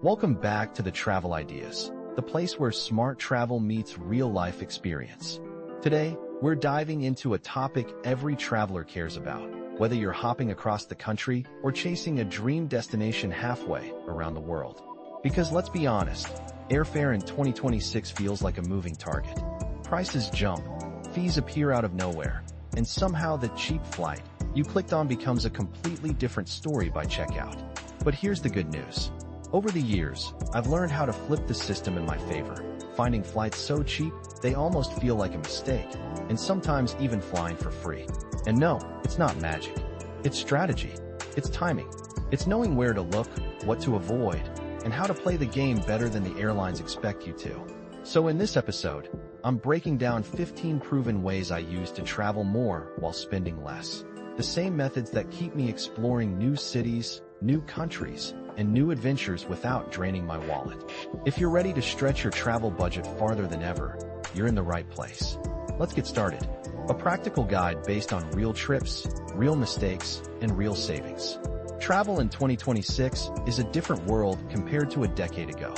Welcome back to the Travel Ideas, the place where smart travel meets real-life experience. Today, we're diving into a topic every traveler cares about, whether you're hopping across the country or chasing a dream destination halfway around the world. Because let's be honest, airfare in 2026 feels like a moving target. Prices jump, fees appear out of nowhere, and somehow the cheap flight you clicked on becomes a completely different story by checkout. But here's the good news. Over the years, I've learned how to flip the system in my favor, finding flights so cheap they almost feel like a mistake, and sometimes even flying for free. And no, it's not magic. It's strategy. It's timing. It's knowing where to look, what to avoid, and how to play the game better than the airlines expect you to. So in this episode, I'm breaking down 15 proven ways I use to travel more while spending less. The same methods that keep me exploring new cities, new countries, and new adventures without draining my wallet. If you're ready to stretch your travel budget farther than ever, you're in the right place. Let's get started. A practical guide based on real trips, real mistakes, and real savings. Travel in 2026 is a different world compared to a decade ago.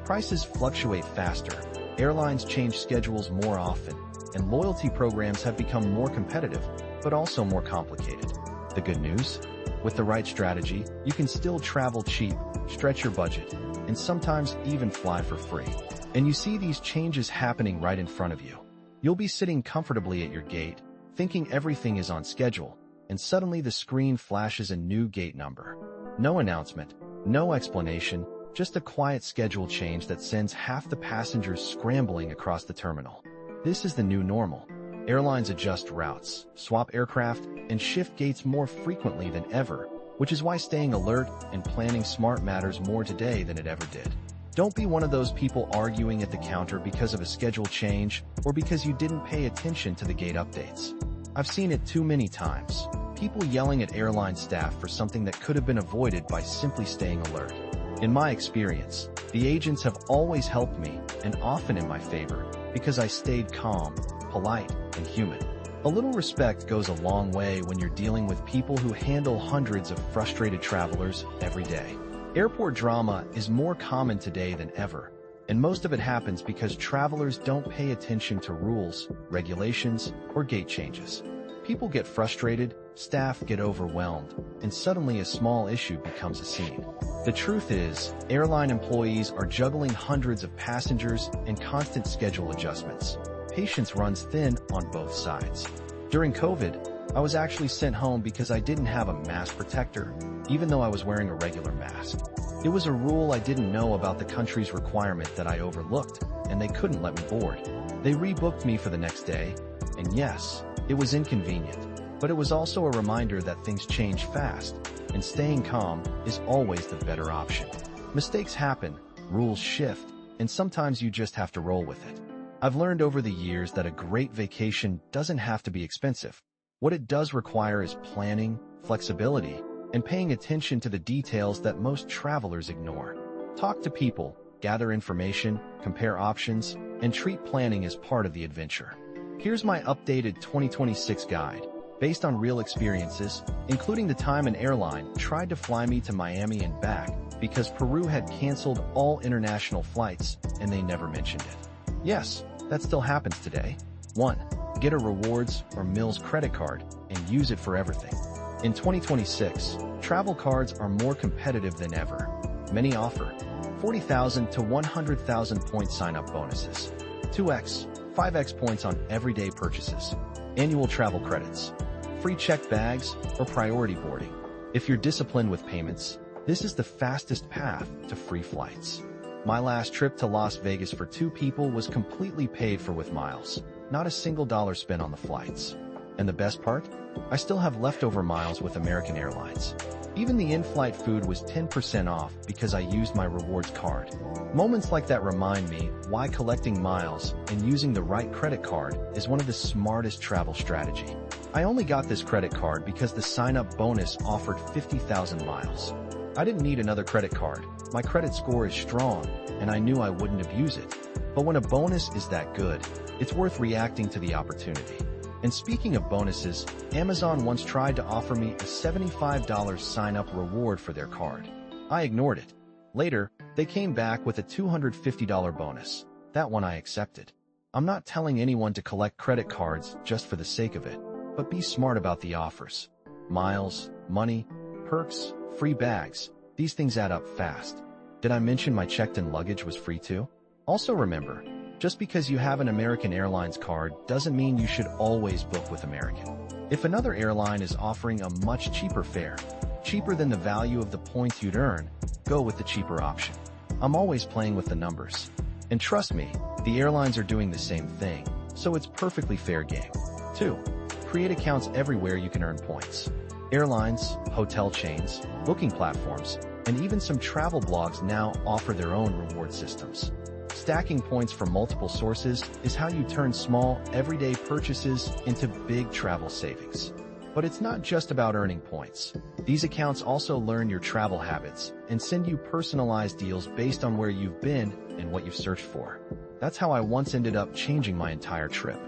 Prices fluctuate faster, airlines change schedules more often, and loyalty programs have become more competitive, but also more complicated. The good news? With the right strategy, you can still travel cheap, stretch your budget, and sometimes even fly for free. And you see these changes happening right in front of you. You'll be sitting comfortably at your gate, thinking everything is on schedule, and suddenly the screen flashes a new gate number. No announcement, no explanation, just a quiet schedule change that sends half the passengers scrambling across the terminal. This is the new normal. Airlines adjust routes, swap aircraft, and shift gates more frequently than ever, which is why staying alert and planning smart matters more today than it ever did. Don't be one of those people arguing at the counter because of a schedule change or because you didn't pay attention to the gate updates. I've seen it too many times. People yelling at airline staff for something that could have been avoided by simply staying alert. In my experience, the agents have always helped me, and often in my favor, because I stayed calm, polite, and human. A little respect goes a long way when you're dealing with people who handle hundreds of frustrated travelers every day. Airport drama is more common today than ever, and most of it happens because travelers don't pay attention to rules, regulations, or gate changes. People get frustrated, staff get overwhelmed, and suddenly a small issue becomes a scene. The truth is, airline employees are juggling hundreds of passengers and constant schedule adjustments. Patience runs thin on both sides. During COVID, I was actually sent home because I didn't have a mask protector, even though I was wearing a regular mask. It was a rule I didn't know about the country's requirement that I overlooked, and they couldn't let me board. They rebooked me for the next day, and yes, it was inconvenient, but it was also a reminder that things change fast, and staying calm is always the better option. Mistakes happen, rules shift, and sometimes you just have to roll with it. I've learned over the years that a great vacation doesn't have to be expensive. What it does require is planning, flexibility, and paying attention to the details that most travelers ignore. Talk to people, gather information, compare options, and treat planning as part of the adventure. Here's my updated 2026 guide, based on real experiences, including the time an airline tried to fly me to Miami and back because Peru had canceled all international flights and they never mentioned it. Yes, that still happens today. 1. Get a rewards or Mills credit card and use it for everything. In 2026, travel cards are more competitive than ever. Many offer 40,000 to 100,000 point sign-up bonuses, 2x, 5x points on everyday purchases, annual travel credits, free checked bags, or priority boarding. If you're disciplined with payments, this is the fastest path to free flights. My last trip to Las Vegas for 2 people was completely paid for with miles, not a single dollar spent on the flights. And the best part? I still have leftover miles with American Airlines. Even the in-flight food was 10% off because I used my rewards card. Moments like that remind me why collecting miles and using the right credit card is one of the smartest travel strategy. I only got this credit card because the sign-up bonus offered 50,000 miles. I didn't need another credit card. My credit score is strong, and I knew I wouldn't abuse it. But when a bonus is that good, it's worth reacting to the opportunity. And speaking of bonuses, Amazon once tried to offer me a $75 sign-up reward for their card. I ignored it. Later, They came back with a $250 bonus. That one I accepted. I'm not telling anyone to collect credit cards just for the sake of it, but be smart about the offers. Miles, money, perks, free bags, these things add up fast. Did I mention my checked-in luggage was free too? Also remember, just because you have an American Airlines card doesn't mean you should always book with American. If another airline is offering a much cheaper fare, cheaper than the value of the points you'd earn, go with the cheaper option. I'm always playing with the numbers. And trust me, the airlines are doing the same thing, so it's perfectly fair game. 2. Create accounts everywhere you can earn points. Airlines, hotel chains, booking platforms, and even some travel blogs now offer their own reward systems. Stacking points from multiple sources is how you turn small, everyday purchases into big travel savings. But it's not just about earning points. These accounts also learn your travel habits and send you personalized deals based on where you've been and what you've searched for. That's how I once ended up changing my entire trip.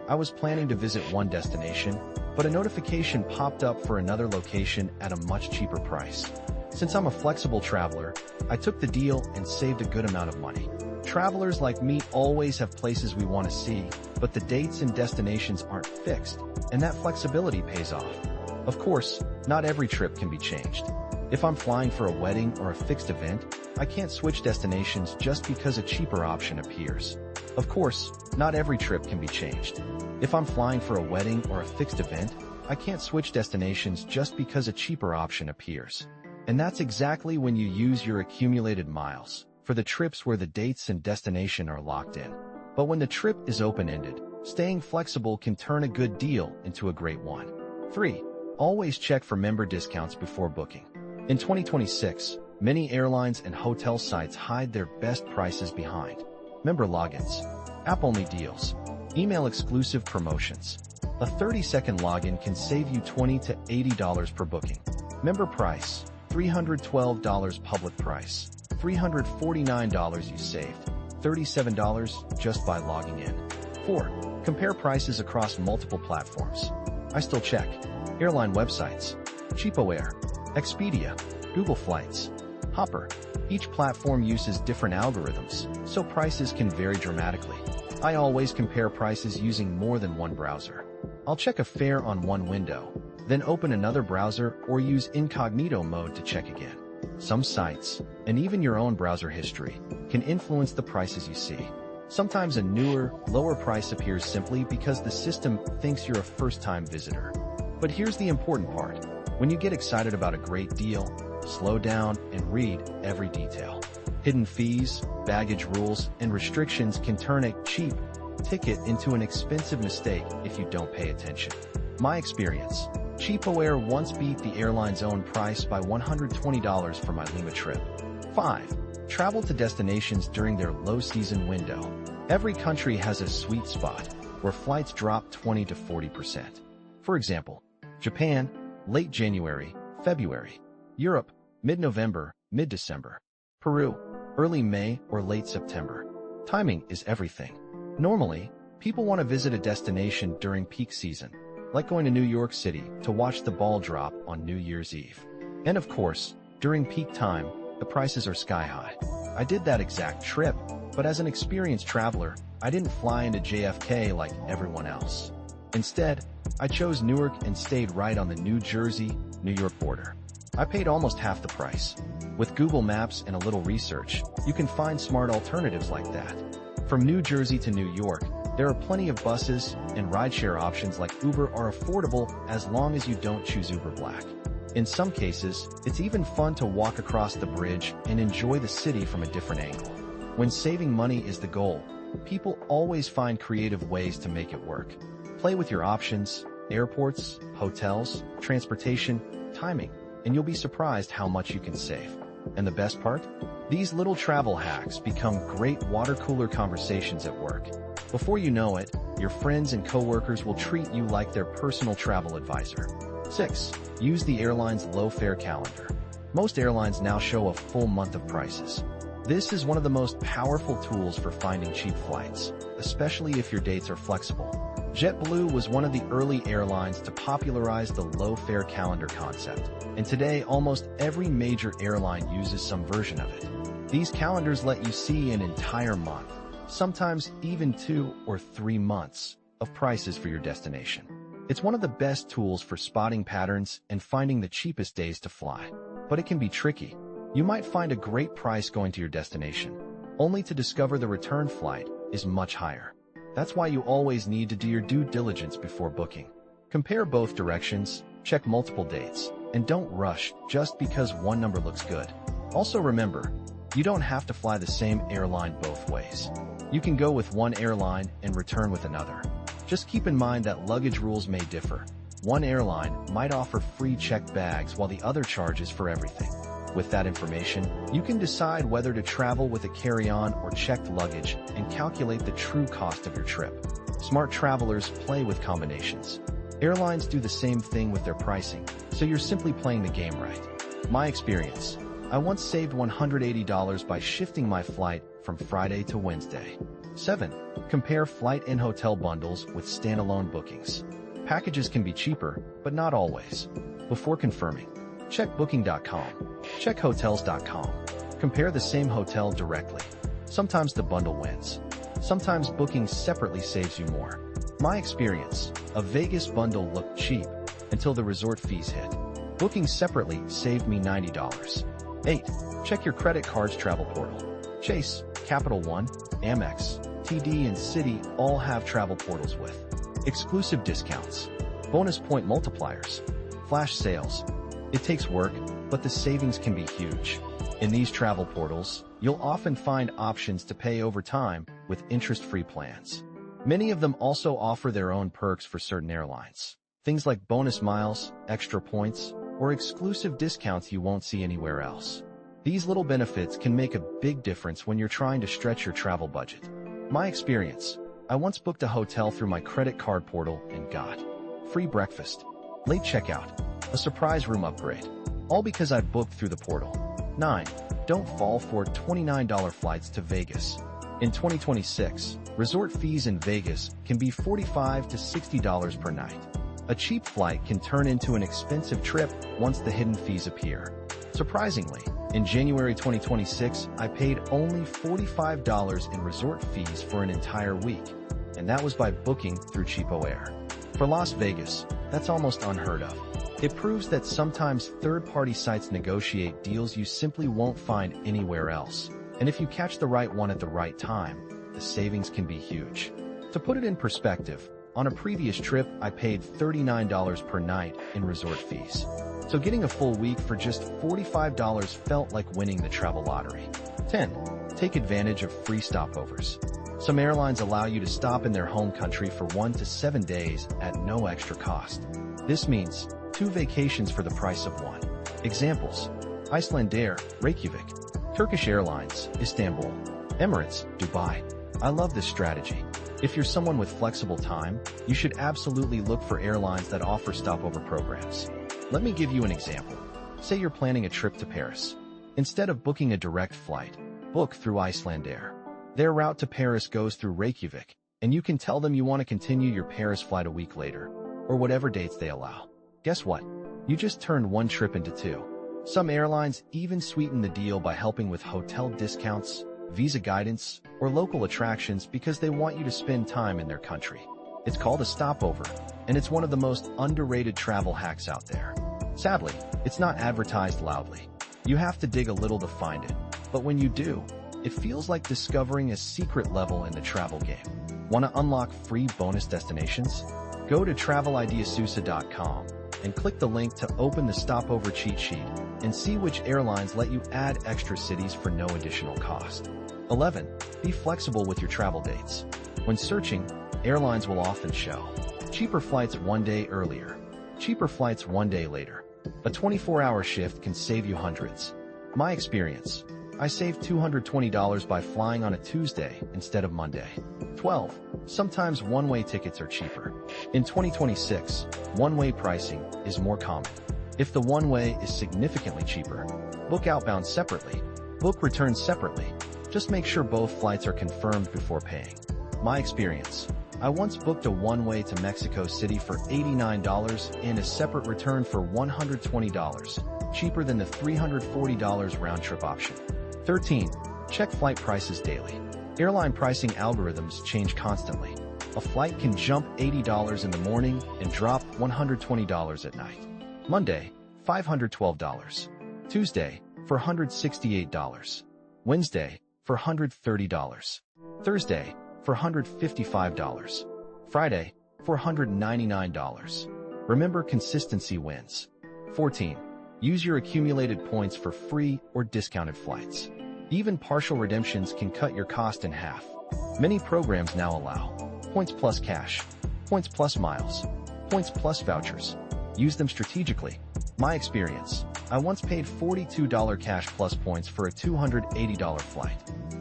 I was planning to visit one destination, but a notification popped up for another location at a much cheaper price. Since I'm a flexible traveler, I took the deal and saved a good amount of money. Travelers like me always have places we want to see, but the dates and destinations aren't fixed, and that flexibility pays off. Of course, not every trip can be changed. If I'm flying for a wedding or a fixed event, I can't switch destinations just because a cheaper option appears. Of course, not every trip can be changed. If I'm flying for a wedding or a fixed event, I can't switch destinations just because a cheaper option appears. And that's exactly when you use your accumulated miles for the trips where the dates and destination are locked in. But when the trip is open-ended, staying flexible can turn a good deal into a great one. 3. Always check for member discounts before booking. In 2026, many airlines and hotel sites hide their best prices behind member logins, app-only deals, email-exclusive promotions. A 30-second login can save you $20 to $80 per booking. Member price, $312 public price. $349 you saved, $37 just by logging in. 4. Compare prices across multiple platforms. I still check. Airline websites, Getaway, Expedia, Google Flights, Hopper. Each platform uses different algorithms, so prices can vary dramatically. I always compare prices using more than one browser. I'll check a fare on one window, then open another browser or use incognito mode to check again. Some sites, and even your own browser history, can influence the prices you see. Sometimes a newer, lower price appears simply because the system thinks you're a first-time visitor. But here's the important part. When you get excited about a great deal, slow down and read every detail. Hidden fees, baggage rules, and restrictions can turn a cheap ticket into an expensive mistake if you don't pay attention. My experience. GetAway once beat the airline's own price by $120 for my Lima trip. 5. Travel to destinations during their low season window. Every country has a sweet spot where flights drop 20 to 40%. For example, Japan, late January, February. Europe, mid-November, mid-December. Peru, early May or late September. Timing is everything. Normally, people want to visit a destination during peak season, like going to New York City to watch the ball drop on New Year's Eve. And of course, during peak time, the prices are sky high. I did that exact trip, but as an experienced traveler, I didn't fly into JFK like everyone else. Instead, I chose Newark and stayed right on the New Jersey-New York border. I paid almost half the price. With Google Maps and a little research, you can find smart alternatives like that. From New Jersey to New York, there are plenty of buses, and rideshare options like Uber are affordable as long as you don't choose Uber Black. In some cases, it's even fun to walk across the bridge and enjoy the city from a different angle. When saving money is the goal, people always find creative ways to make it work. Play with your options, airports, hotels, transportation, timing, and you'll be surprised how much you can save. And the best part? These little travel hacks become great water cooler conversations at work. Before you know it, your friends and coworkers will treat you like their personal travel advisor. 6. Use the airline's low-fare calendar. Most airlines now show a full month of prices. This is one of the most powerful tools for finding cheap flights, especially if your dates are flexible. JetBlue was one of the early airlines to popularize the low-fare calendar concept, and today almost every major airline uses some version of it. These calendars let you see an entire month, sometimes even 2 or 3 months, of prices for your destination. It's one of the best tools for spotting patterns and finding the cheapest days to fly. But it can be tricky. You might find a great price going to your destination, only to discover the return flight is much higher. That's why you always need to do your due diligence before booking. Compare both directions, check multiple dates, and don't rush just because one number looks good. Also remember, you don't have to fly the same airline both ways. You can go with one airline and return with another. Just keep in mind that luggage rules may differ. One airline might offer free checked bags while the other charges for everything. With that information, you can decide whether to travel with a carry-on or checked luggage and calculate the true cost of your trip. Smart travelers play with combinations. Airlines do the same thing with their pricing, so you're simply playing the game right. My experience. I once saved $180 by shifting my flight from Friday to Wednesday. 7. Compare flight and hotel bundles with standalone bookings. Packages can be cheaper, but not always. Before confirming, check booking.com. Check hotels.com. Compare the same hotel directly. Sometimes the bundle wins. Sometimes booking separately saves you more. My experience, a Vegas bundle looked cheap until the resort fees hit. Booking separately saved me $90. 8. Check your credit card's travel portal. Chase, Capital One, Amex, TD, and Citi all have travel portals with exclusive discounts, bonus point multipliers, flash sales. It takes work, but the savings can be huge. In these travel portals, you'll often find options to pay over time with interest-free plans. Many of them also offer their own perks for certain airlines. Things like bonus miles, extra points, or exclusive discounts you won't see anywhere else. These little benefits can make a big difference when you're trying to stretch your travel budget. My experience, I once booked a hotel through my credit card portal and got free breakfast, late checkout, a surprise room upgrade, all because I booked through the portal. 9. Don't fall for $29 flights to Vegas. In 2026, resort fees in Vegas can be $45 to $60 per night. A cheap flight can turn into an expensive trip once the hidden fees appear. Surprisingly, in January 2026, I paid only $45 in resort fees for an entire week, and that was by booking through CheapOair. For Las Vegas, that's almost unheard of. It proves that sometimes third-party sites negotiate deals you simply won't find anywhere else. And if you catch the right one at the right time, the savings can be huge. To put it in perspective, on a previous trip, I paid $39 per night in resort fees. So getting a full week for just $45 felt like winning the travel lottery. 10. Take advantage of free stopovers. Some airlines allow you to stop in their home country for 1 to 7 days at no extra cost. This means 2 vacations for the price of 1. Examples: Icelandair, Reykjavik; Turkish Airlines, Istanbul; Emirates, Dubai. I love this strategy. If you're someone with flexible time, you should absolutely look for airlines that offer stopover programs. Let me give you an example. Say you're planning a trip to Paris. Instead of booking a direct flight, book through Icelandair. Their route to Paris goes through Reykjavik, and you can tell them you want to continue your Paris flight a week later, or whatever dates they allow. Guess what? You just turned one trip into 2. Some airlines even sweeten the deal by helping with hotel discounts, visa guidance, or local attractions because they want you to spend time in their country. It's called a stopover, and it's one of the most underrated travel hacks out there. Sadly, it's not advertised loudly. You have to dig a little to find it, but when you do, it feels like discovering a secret level in the travel game. Want to unlock free bonus destinations? Go to travelideasusa.com and click the link to open the stopover cheat sheet and see which airlines let you add extra cities for no additional cost. 11. Be flexible with your travel dates. When searching, airlines will often show cheaper flights 1 day earlier, cheaper flights 1 day later. A 24-hour shift can save you hundreds. My experience, I saved $220 by flying on a Tuesday instead of Monday. 12. Sometimes one-way tickets are cheaper. In 2026, one-way pricing is more common. If the one-way is significantly cheaper, book outbound separately, book return separately. Just make sure both flights are confirmed before paying. My experience, I once booked a one-way to Mexico City for $89 and a separate return for $120, cheaper than the $340 round-trip option. 13. Check flight prices daily. Airline pricing algorithms change constantly. A flight can jump $80 in the morning and drop $120 at night. Monday, $512. Tuesday, $468. Wednesday, $430. Thursday, $455. Friday, $499. Remember, consistency wins. 14. Use your accumulated points for free or discounted flights. Even partial redemptions can cut your cost in half. Many programs now allow points plus cash, points plus miles, points plus vouchers. Use them strategically. My experience: I once paid $42 cash plus points for a $280 flight.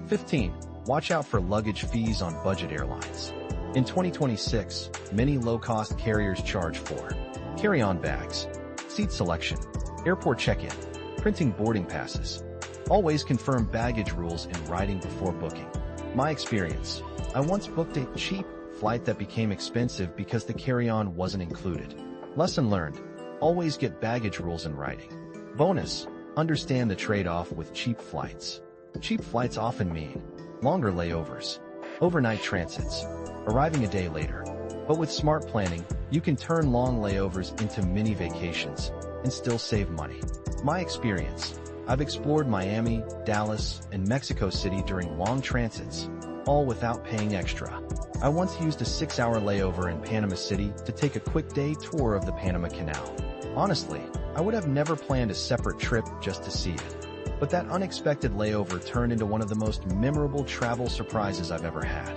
15. Watch out for luggage fees on budget airlines. In 2026, many low-cost carriers charge for carry-on bags, seat selection, airport check-in, printing boarding passes. Always confirm baggage rules in writing before booking. My experience: I once booked a cheap flight that became expensive because the carry-on wasn't included. Lesson learned: always get baggage rules in writing. Bonus: understand the trade-off with cheap flights. Cheap flights often mean longer layovers, overnight transits, arriving a day later. But with smart planning, you can turn long layovers into mini vacations and still save money. My experience: I've explored Miami, Dallas, and Mexico City during long transits, all without paying extra. I once used a 6-hour layover in Panama City to take a quick day tour of the Panama Canal. Honestly, I would have never planned a separate trip just to see it. But that unexpected layover turned into one of the most memorable travel surprises I've ever had.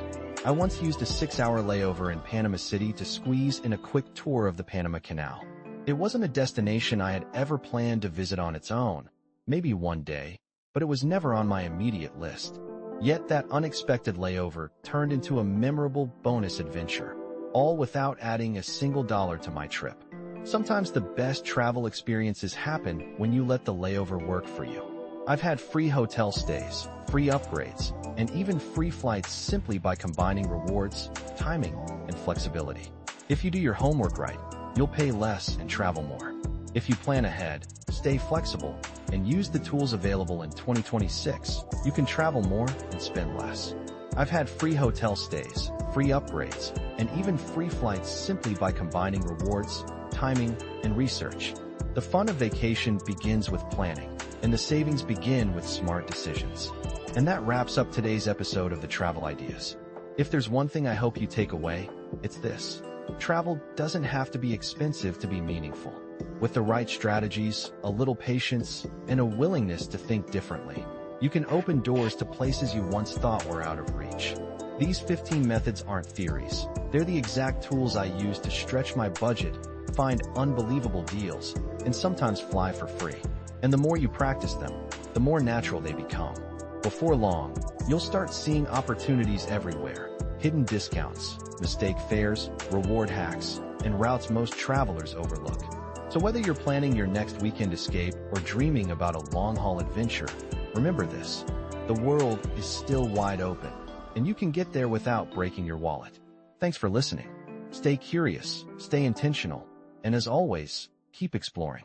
I once used a 6-hour layover in Panama City to squeeze in a quick tour of the Panama Canal. It wasn't a destination I had ever planned to visit on its own. Maybe one day, but it was never on my immediate list. Yet that unexpected layover turned into a memorable bonus adventure, all without adding a single dollar to my trip. Sometimes the best travel experiences happen when you let the layover work for you. I've had free hotel stays, free upgrades, and even free flights simply by combining rewards, timing, and flexibility. If you do your homework right, you'll pay less and travel more. If you plan ahead, stay flexible, and use the tools available in 2026, you can travel more and spend less. I've had free hotel stays, free upgrades, and even free flights simply by combining rewards, timing, and research. The fun of vacation begins with planning, and the savings begin with smart decisions. And that wraps up today's episode of the Travel Ideas. If there's one thing I hope you take away, it's this: travel doesn't have to be expensive to be meaningful. With the right strategies, a little patience, and a willingness to think differently, you can open doors to places you once thought were out of reach. These 15 methods aren't theories. They're the exact tools I use to stretch my budget, find unbelievable deals, and sometimes fly for free. And the more you practice them, the more natural they become. Before long, you'll start seeing opportunities everywhere: hidden discounts, mistake fares, reward hacks, and routes most travelers overlook. So whether you're planning your next weekend escape or dreaming about a long-haul adventure, remember this: the world is still wide open, and you can get there without breaking your wallet. Thanks for listening. Stay curious, stay intentional, and as always, keep exploring.